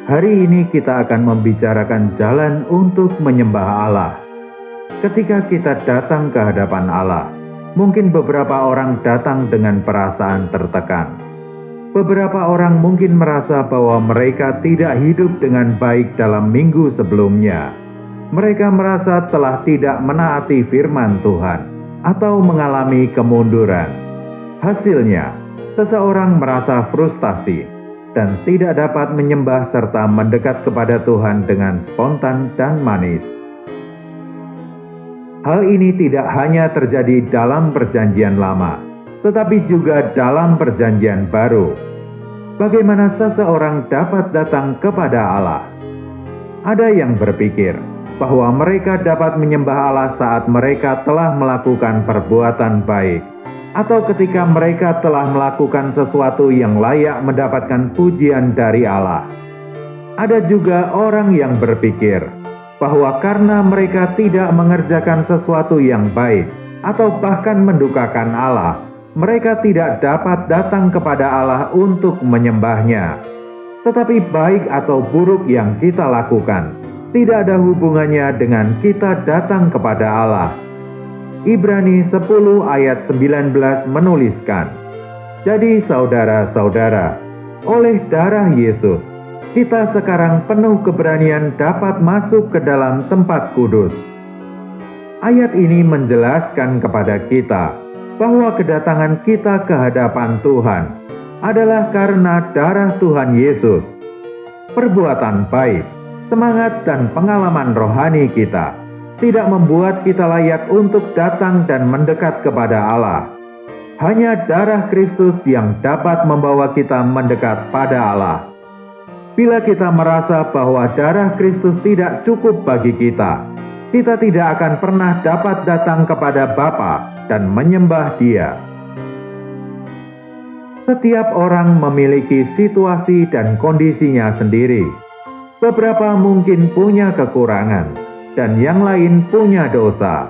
Hari ini kita akan membicarakan jalan untuk menyembah Allah. Ketika kita datang ke hadapan Allah, mungkin beberapa orang datang dengan perasaan tertekan. Beberapa orang mungkin merasa bahwa mereka tidak hidup dengan baik dalam minggu sebelumnya. Mereka merasa telah tidak menaati firman Tuhan atau mengalami kemunduran. Hasilnya, seseorang merasa frustasi dan tidak dapat menyembah serta mendekat kepada Tuhan dengan spontan dan manis. Hal ini tidak hanya terjadi dalam Perjanjian Lama, tetapi juga dalam Perjanjian Baru. Bagaimana seseorang dapat datang kepada Allah? Ada yang berpikir bahwa mereka dapat menyembah Allah saat mereka telah melakukan perbuatan baik, atau ketika mereka telah melakukan sesuatu yang layak mendapatkan pujian dari Allah. Ada juga orang yang berpikir bahwa karena mereka tidak mengerjakan sesuatu yang baik atau bahkan mendukakan Allah, mereka tidak dapat datang kepada Allah untuk menyembahnya. Tetapi baik atau buruk yang kita lakukan tidak ada hubungannya dengan kita datang kepada Allah. Ibrani 10 ayat 19 menuliskan, "Jadi saudara-saudara, oleh darah Yesus, kita sekarang penuh keberanian dapat masuk ke dalam tempat kudus." Ayat ini menjelaskan kepada kita bahwa kedatangan kita ke hadapan Tuhan adalah karena darah Tuhan Yesus. Perbuatan baik, semangat dan pengalaman rohani kita tidak membuat kita layak untuk datang dan mendekat kepada Allah. Hanya darah Kristus yang dapat membawa kita mendekat pada Allah. Bila kita merasa bahwa darah Kristus tidak cukup bagi kita tidak akan pernah dapat datang kepada Bapa dan menyembah Dia. Setiap orang memiliki situasi dan kondisinya sendiri. Beberapa mungkin punya kekurangan, dan yang lain punya dosa.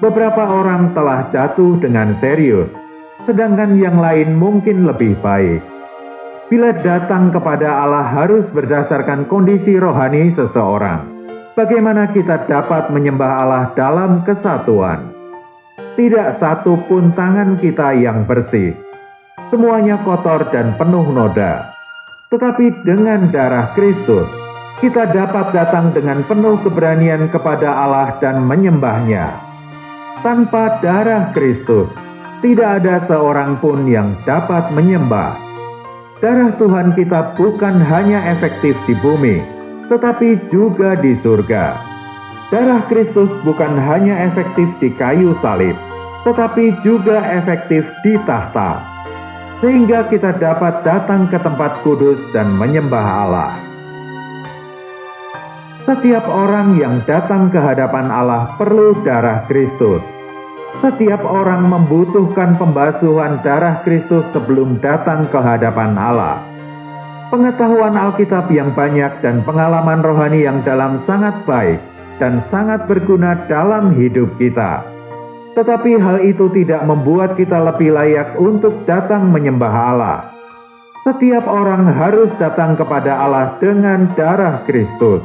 Beberapa orang telah jatuh dengan serius, sedangkan yang lain mungkin lebih baik. Bila datang kepada Allah harus berdasarkan kondisi rohani seseorang, bagaimana kita dapat menyembah Allah dalam kesatuan? Tidak satu pun tangan kita yang bersih. Semuanya kotor dan penuh noda. Tetapi dengan darah Kristus, kita dapat datang dengan penuh keberanian kepada Allah dan menyembahnya. Tanpa darah Kristus, tidak ada seorang pun yang dapat menyembah. Darah Tuhan kita bukan hanya efektif di bumi, tetapi juga di surga. Darah Kristus bukan hanya efektif di kayu salib, tetapi juga efektif di tahta, sehingga kita dapat datang ke tempat kudus dan menyembah Allah. Setiap orang yang datang ke hadapan Allah perlu darah Kristus. Setiap orang membutuhkan pembasuhan darah Kristus sebelum datang ke hadapan Allah. Pengetahuan Alkitab yang banyak dan pengalaman rohani yang dalam sangat baik dan sangat berguna dalam hidup kita. Tetapi hal itu tidak membuat kita lebih layak untuk datang menyembah Allah. Setiap orang harus datang kepada Allah dengan darah Kristus.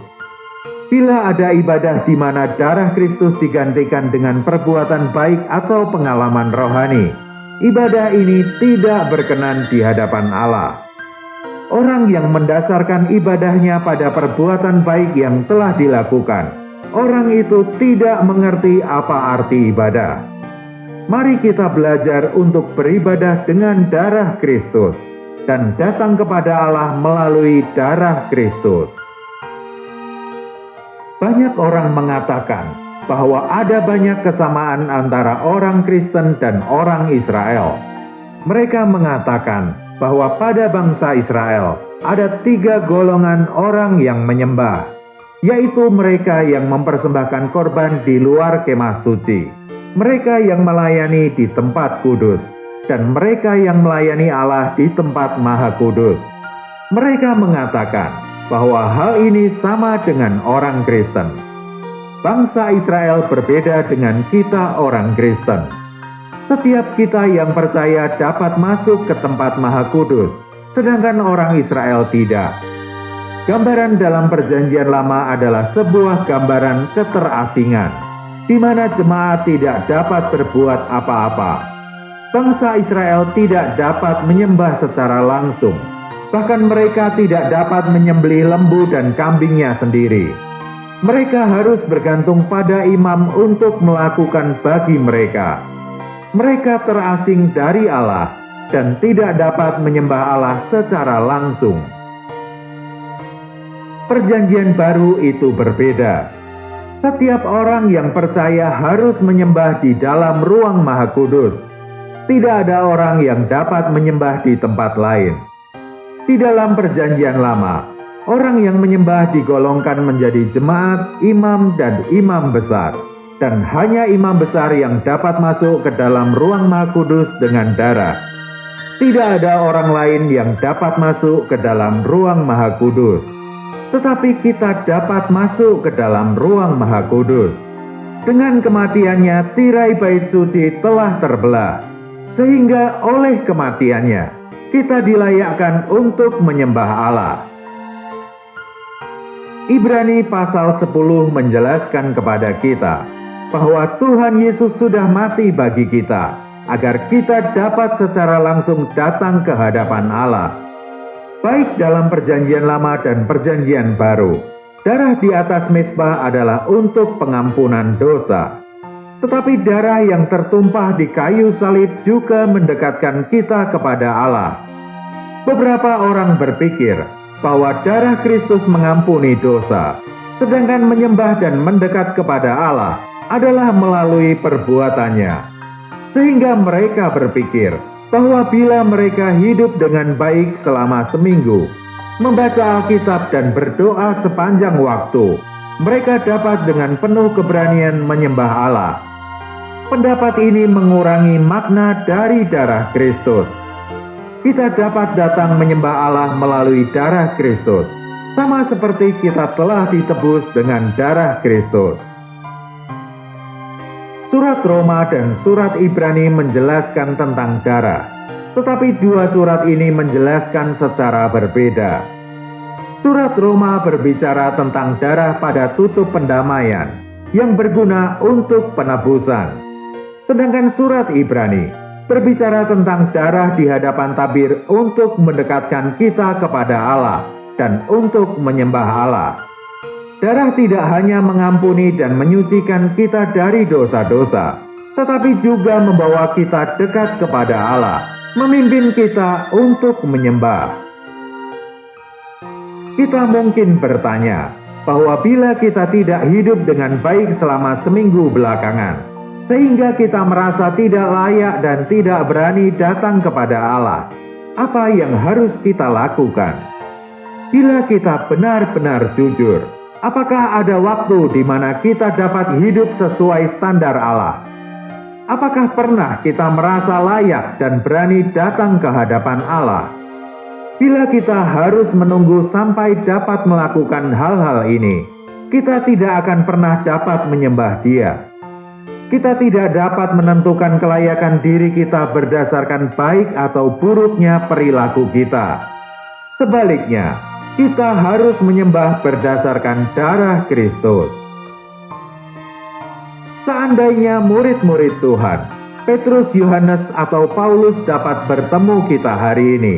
Bila ada ibadah di mana darah Kristus digantikan dengan perbuatan baik atau pengalaman rohani, ibadah ini tidak berkenan di hadapan Allah. Orang yang mendasarkan ibadahnya pada perbuatan baik yang telah dilakukan, orang itu tidak mengerti apa arti ibadah. Mari kita belajar untuk beribadah dengan darah Kristus dan datang kepada Allah melalui darah Kristus. Banyak orang mengatakan bahwa ada banyak kesamaan antara orang Kristen dan orang Israel. Mereka mengatakan bahwa pada bangsa Israel ada 3 golongan orang yang menyembah, yaitu mereka yang mempersembahkan korban di luar kemah suci, mereka yang melayani di tempat kudus, dan mereka yang melayani Allah di tempat maha kudus. Mereka mengatakan bahwa hal ini sama dengan orang Kristen. Bangsa Israel berbeda dengan kita orang Kristen. Setiap kita yang percaya dapat masuk ke tempat maha kudus, sedangkan orang Israel tidak. Gambaran dalam Perjanjian Lama adalah sebuah gambaran keterasingan, di mana jemaat tidak dapat berbuat apa-apa. Bangsa Israel tidak dapat menyembah secara langsung, bahkan mereka tidak dapat menyembelih lembu dan kambingnya sendiri. Mereka harus bergantung pada imam untuk melakukan bagi mereka. Mereka terasing dari Allah dan tidak dapat menyembah Allah secara langsung. Perjanjian baru itu berbeda. Setiap orang yang percaya harus menyembah di dalam ruang Maha Kudus. Tidak ada orang yang dapat menyembah di tempat lain. Di dalam Perjanjian Lama, orang yang menyembah digolongkan menjadi jemaat, imam, dan imam besar. Dan hanya imam besar yang dapat masuk ke dalam ruang Maha Kudus dengan darah. Tidak ada orang lain yang dapat masuk ke dalam ruang Maha Kudus. Tetapi kita dapat masuk ke dalam ruang Maha Kudus. Dengan kematiannya, tirai bait suci telah terbelah. Sehingga oleh kematiannya, kita dilayakkan untuk menyembah Allah. Ibrani pasal 10 menjelaskan kepada kita bahwa Tuhan Yesus sudah mati bagi kita, agar kita dapat secara langsung datang ke hadapan Allah. Baik dalam Perjanjian Lama dan Perjanjian Baru, darah di atas mezbah adalah untuk pengampunan dosa. Tetapi darah yang tertumpah di kayu salib juga mendekatkan kita kepada Allah. Beberapa orang berpikir bahwa darah Kristus mengampuni dosa, sedangkan menyembah dan mendekat kepada Allah adalah melalui perbuatannya. Sehingga mereka berpikir bahwa bila mereka hidup dengan baik selama seminggu, membaca Alkitab dan berdoa sepanjang waktu, mereka dapat dengan penuh keberanian menyembah Allah. Pendapat ini mengurangi makna dari darah Kristus. Kita dapat datang menyembah Allah melalui darah Kristus, sama seperti kita telah ditebus dengan darah Kristus. Surat Roma dan surat Ibrani menjelaskan tentang darah, tetapi dua surat ini menjelaskan secara berbeda. Surat Roma berbicara tentang darah pada tutup pendamaian yang berguna untuk penebusan. Sedangkan surat Ibrani berbicara tentang darah di hadapan tabir untuk mendekatkan kita kepada Allah dan untuk menyembah Allah. Darah tidak hanya mengampuni dan menyucikan kita dari dosa-dosa, tetapi juga membawa kita dekat kepada Allah, memimpin kita untuk menyembah. Kita mungkin bertanya bahwa bila kita tidak hidup dengan baik selama seminggu belakangan, sehingga kita merasa tidak layak dan tidak berani datang kepada Allah, apa yang harus kita lakukan? Bila kita benar-benar jujur, apakah ada waktu di mana kita dapat hidup sesuai standar Allah? Apakah pernah kita merasa layak dan berani datang ke hadapan Allah? Bila kita harus menunggu sampai dapat melakukan hal-hal ini, kita tidak akan pernah dapat menyembah Dia. Kita tidak dapat menentukan kelayakan diri kita berdasarkan baik atau buruknya perilaku kita. Sebaliknya, kita harus menyembah berdasarkan darah Kristus. Seandainya murid-murid Tuhan, Petrus, Yohanes, atau Paulus dapat bertemu kita hari ini,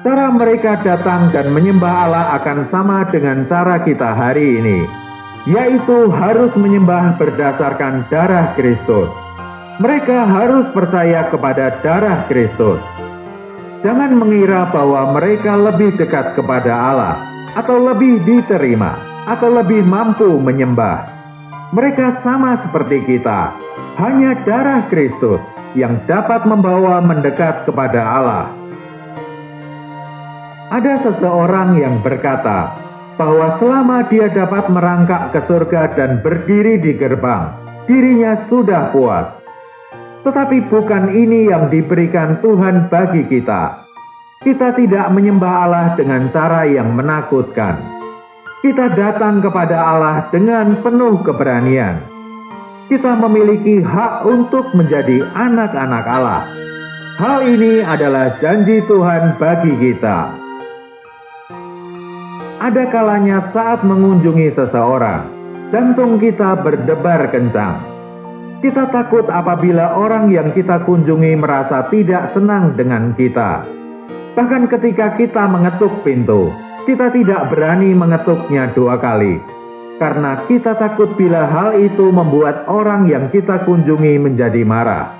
cara mereka datang dan menyembah Allah akan sama dengan cara kita hari ini, yaitu harus menyembah berdasarkan darah Kristus. Mereka harus percaya kepada darah Kristus. Jangan mengira bahwa mereka lebih dekat kepada Allah, atau lebih diterima, atau lebih mampu menyembah. Mereka sama seperti kita, hanya darah Kristus yang dapat membawa mendekat kepada Allah. Ada seseorang yang berkata bahwa selama dia dapat merangkak ke surga dan berdiri di gerbang, dirinya sudah puas. Tetapi bukan ini yang diberikan Tuhan bagi kita. Kita tidak menyembah Allah dengan cara yang menakutkan. Kita datang kepada Allah dengan penuh keberanian. Kita memiliki hak untuk menjadi anak-anak Allah. Hal ini adalah janji Tuhan bagi kita. Ada kalanya saat mengunjungi seseorang, jantung kita berdebar kencang. Kita takut apabila orang yang kita kunjungi merasa tidak senang dengan kita. Bahkan ketika kita mengetuk pintu, kita tidak berani mengetuknya 2 kali. Karena kita takut bila hal itu membuat orang yang kita kunjungi menjadi marah.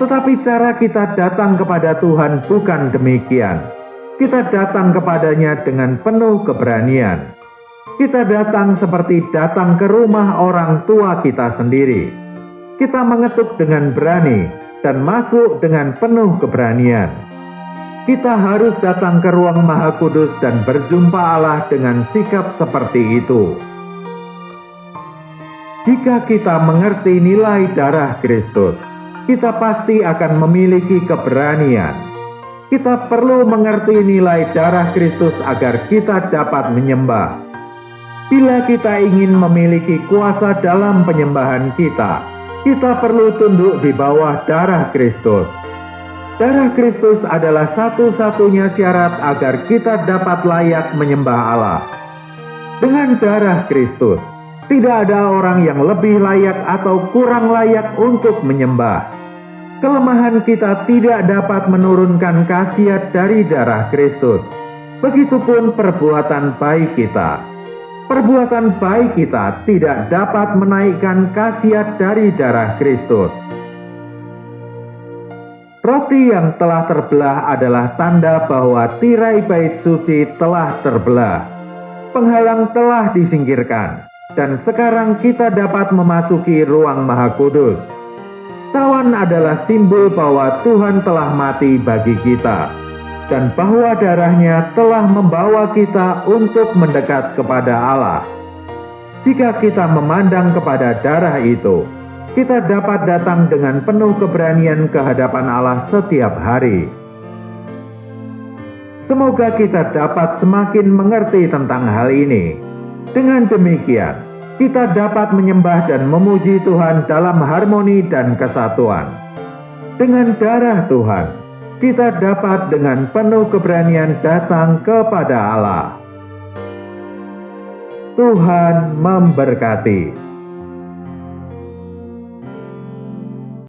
Tetapi cara kita datang kepada Tuhan bukan demikian. Kita datang kepadanya dengan penuh keberanian. Kita datang seperti datang ke rumah orang tua kita sendiri. Kita mengetuk dengan berani dan masuk dengan penuh keberanian. Kita harus datang ke ruang Maha Kudus dan berjumpa Allah dengan sikap seperti itu. Jika kita mengerti nilai darah Kristus, kita pasti akan memiliki keberanian. Kita perlu mengerti nilai darah Kristus agar kita dapat menyembah. Bila kita ingin memiliki kuasa dalam penyembahan kita perlu tunduk di bawah darah Kristus. Darah Kristus adalah satu-satunya syarat agar kita dapat layak menyembah Allah. Dengan darah Kristus, tidak ada orang yang lebih layak atau kurang layak untuk menyembah. Kelemahan kita tidak dapat menurunkan khasiat dari darah Kristus. Begitupun perbuatan baik kita. Perbuatan baik kita tidak dapat menaikkan khasiat dari darah Kristus. Roti yang telah terbelah adalah tanda bahwa tirai bait suci telah terbelah. Penghalang telah disingkirkan, dan sekarang kita dapat memasuki ruang Maha Kudus. Cawan adalah simbol bahwa Tuhan telah mati bagi kita, dan bahwa darahnya telah membawa kita untuk mendekat kepada Allah. Jika kita memandang kepada darah itu, kita dapat datang dengan penuh keberanian ke hadapan Allah setiap hari. Semoga kita dapat semakin mengerti tentang hal ini. Dengan demikian, kita dapat menyembah dan memuji Tuhan dalam harmoni dan kesatuan. Dengan darah Tuhan, kita dapat dengan penuh keberanian datang kepada Allah. Tuhan memberkati.